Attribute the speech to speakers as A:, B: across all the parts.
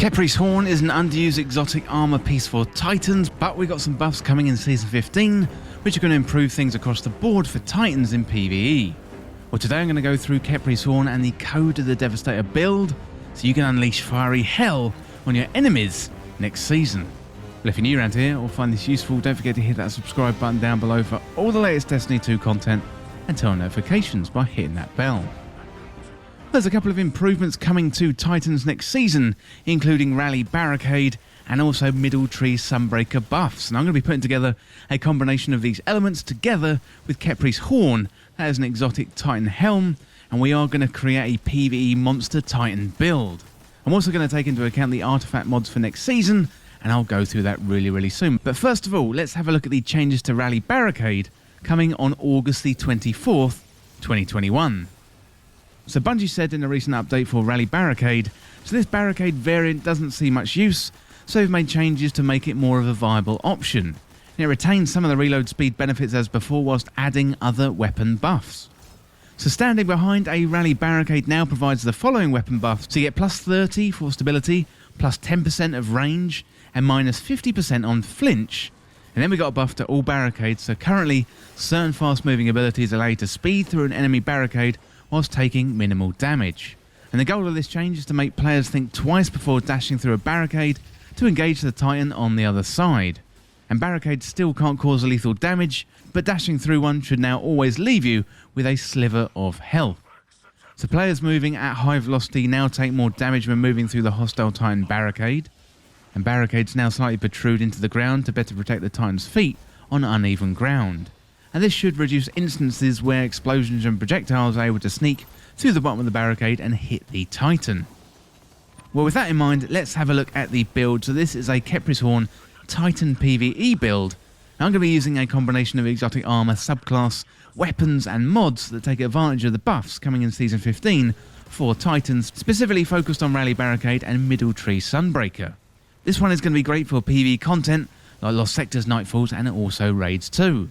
A: Khepri's Horn is an underused exotic armour piece for Titans, but we got some buffs coming in Season 15, which are going to improve things across the board for Titans in PVE. Well, today I'm going to go through Khepri's Horn and the Code of the Devastator build, so you can unleash fiery hell on your enemies next season. But if you're new around here or find this useful, don't forget to hit that subscribe button down below for all the latest Destiny 2 content and turn on notifications by hitting that bell. There's a couple of improvements coming to Titans next season, including Rally Barricade and also Middle Tree Sunbreaker buffs. And I'm going to be putting together a combination of these elements together with Khepri's Horn. That is an exotic Titan helm, and we are going to create a PVE monster Titan build. I'm also going to take into account the artifact mods for next season, and I'll go through that really soon. But first of all, let's have a look at the changes to Rally Barricade coming on August the 24th, 2021. So Bungie said in a recent update for Rally Barricade, so this Barricade variant doesn't see much use, so they've made changes to make it more of a viable option. And it retains some of the reload speed benefits as before whilst adding other weapon buffs. So standing behind a Rally Barricade now provides the following weapon buffs. So you get plus 30 for stability, plus 10% of range, and minus 50% on flinch. And then we got a buff to all barricades, so currently certain fast moving abilities allow you to speed through an enemy barricade whilst taking minimal damage. And the goal of this change is to make players think twice before dashing through a barricade to engage the Titan on the other side. And barricades still can't cause lethal damage, but dashing through one should now always leave you with a sliver of health. So players moving at high velocity now take more damage when moving through the hostile Titan barricade. And barricades now slightly protrude into the ground to better protect the Titan's feet on uneven ground. And this should reduce instances where explosions and projectiles are able to sneak through the bottom of the barricade and hit the Titan. Well, with that in mind, let's have a look at the build. So this is a Khepri's Horn Titan PVE build. Now I'm going to be using a combination of exotic armour, subclass, weapons and mods that take advantage of the buffs coming in Season 15 for Titans, specifically focused on Rally Barricade and Middle Tree Sunbreaker. This one is going to be great for PvE content like Lost Sectors, Nightfalls and also Raids too.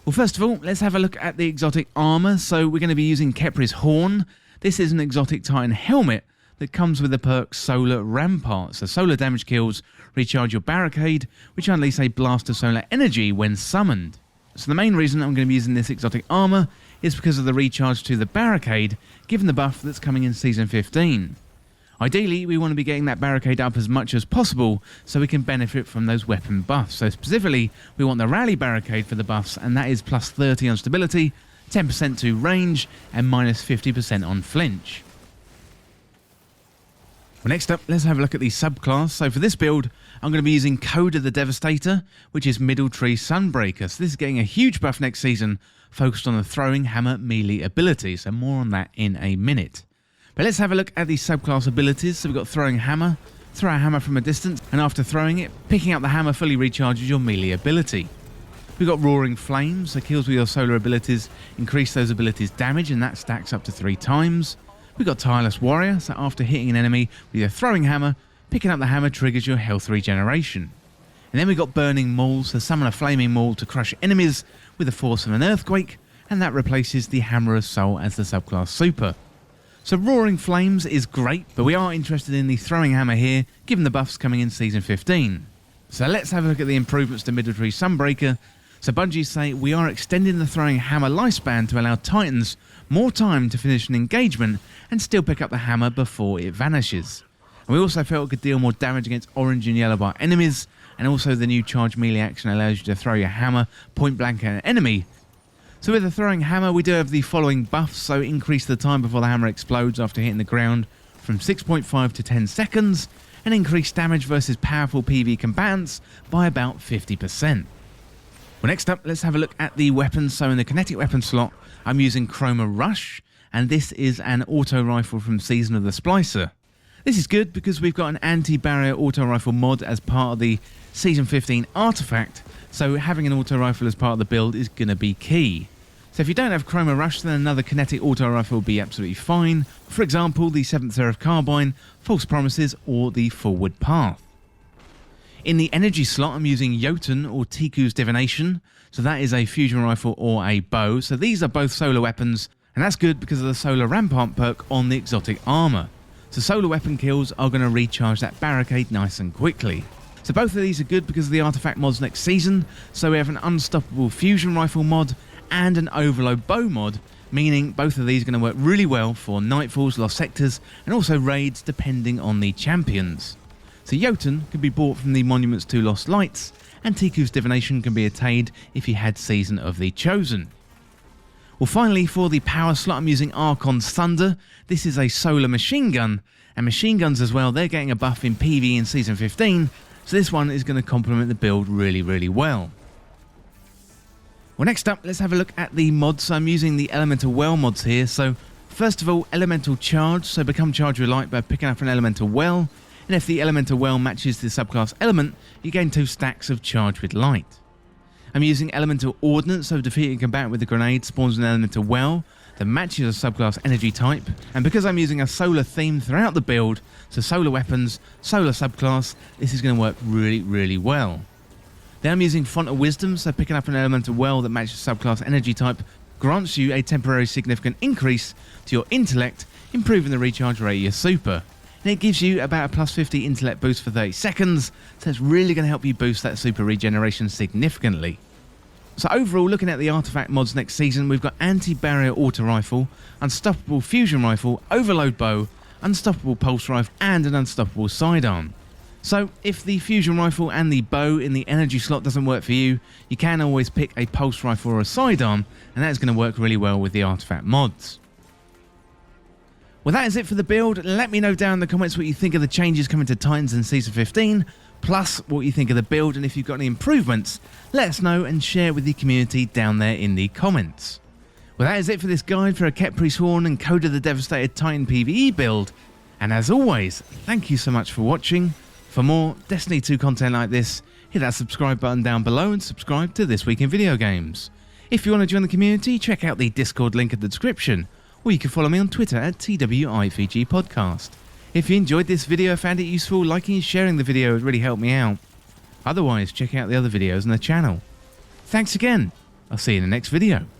A: Well, first of all, let's have a look at the exotic armour. So we're going to be using Khepri's Horn. This is an exotic Titan helmet that comes with the perk Solar Rampart. So solar damage kills recharge your barricade, which unleash a blast of solar energy when summoned. So the main reason I'm going to be using this exotic armour is because of the recharge to the barricade, given the buff that's coming in Season 15. Ideally, we want to be getting that barricade up as much as possible so we can benefit from those weapon buffs. So specifically, we want the Rally Barricade for the buffs, and that is plus 30 on stability, 10% to range, and minus 50% on flinch. Well, next up, let's have a look at the subclass. So for this build, I'm going to be using Code of the Devastator, which is Middle Tree Sunbreaker. So this is getting a huge buff next season, focused on the throwing hammer melee ability. So more on that in a minute. But let's have a look at the subclass abilities. So we've got Throwing Hammer, throw a hammer from a distance, and after throwing it, picking up the hammer fully recharges your melee ability. We've got Roaring Flames, so kills with your solar abilities increase those abilities' damage, and that stacks up to 3 times. We've got Tireless Warrior, so after hitting an enemy with your throwing hammer, picking up the hammer triggers your health regeneration. And then we've got Burning Maul, so summon a flaming maul to crush enemies with the force of an earthquake, and that replaces the Hammerer's Soul as the subclass super. So Roaring Flames is great, but we are interested in the Throwing Hammer here, given the buffs coming in Season 15. So let's have a look at the improvements to Middle Tree Sunbreaker. So Bungie say we are extending the Throwing Hammer lifespan to allow Titans more time to finish an engagement and still pick up the hammer before it vanishes. And we also felt it could deal more damage against orange and yellow bar enemies, and also the new charge melee action allows you to throw your hammer point blank at an enemy. So with the Throwing Hammer, we do have the following buffs. So increase the time before the hammer explodes after hitting the ground from 6.5 to 10 seconds, and increase damage versus powerful PvE combatants by about 50%. Well, next up, let's have a look at the weapons. So in the kinetic weapon slot, I'm using Chroma Rush, and this is an auto rifle from Season of the Splicer. This is good because we've got an anti-barrier auto rifle mod as part of the Season 15 artifact, so having an auto rifle as part of the build is going to be key. So if you don't have Chroma Rush, then another kinetic auto rifle will be absolutely fine. For example, the 7th Seraph Carbine, False Promises, or the Forward Path. In the energy slot, I'm using Jotun or Tiku's Divination, so that is a fusion rifle or a bow. So these are both solar weapons, and that's good because of the Solar Rampart perk on the exotic armour. So solar weapon kills are going to recharge that Barricade nice and quickly. So both of these are good because of the artifact mods next season. So we have an unstoppable fusion rifle mod and an overload bow mod, meaning both of these are going to work really well for nightfalls, lost sectors, and also raids depending on the champions. So Jotun can be bought from the Monuments to Lost Lights, and Tiku's Divination can be attained if you had Season of the Chosen. Well, finally, for the power slot, I'm using Archon's Thunder. This is a solar machine gun, and machine guns as well, they're getting a buff in PVE in Season 15, so this one is going to complement the build really, really well. Well, next up, let's have a look at the mods. So I'm using the Elemental Well mods here. So first of all, Elemental Charge, so become charged with light by picking up an Elemental Well, and if the Elemental Well matches the subclass element, you gain 2 stacks of Charge with Light. I'm using Elemental Ordnance, so defeating a combatant with a grenade spawns an Elemental Well that matches a subclass energy type, and because I'm using a solar theme throughout the build, so solar weapons, solar subclass, this is going to work really, really well. Then I'm using Font of Wisdom, so picking up an Elemental Well that matches subclass energy type grants you a temporary significant increase to your intellect, improving the recharge rate of your super. And it gives you about a plus 50 intellect boost for 30 seconds, so it's really going to help you boost that super regeneration significantly. So overall, looking at the artifact mods next season, we've got Anti-Barrier Auto Rifle, Unstoppable Fusion Rifle, Overload Bow, Unstoppable Pulse Rifle, and an Unstoppable Sidearm. So if the Fusion Rifle and the bow in the energy slot doesn't work for you, you can always pick a Pulse Rifle or a Sidearm, and that's going to work really well with the artifact mods. Well, that is it for the build. Let me know down in the comments what you think of the changes coming to Titans in Season 15, plus what you think of the build, and if you've got any improvements, let us know and share with the community down there in the comments. Well, that is it for this guide for a Khepri Horn and Code of the Devastator Titan PvE build, and as always, thank you so much for watching. For more Destiny 2 content like this, hit that subscribe button down below and subscribe to This Week in Video Games. If you want to join the community, check out the Discord link in the description, or you can follow me on Twitter at TWIVG Podcast. If you enjoyed this video and found it useful, liking and sharing the video would really help me out. Otherwise, check out the other videos on the channel. Thanks again. I'll see you in the next video.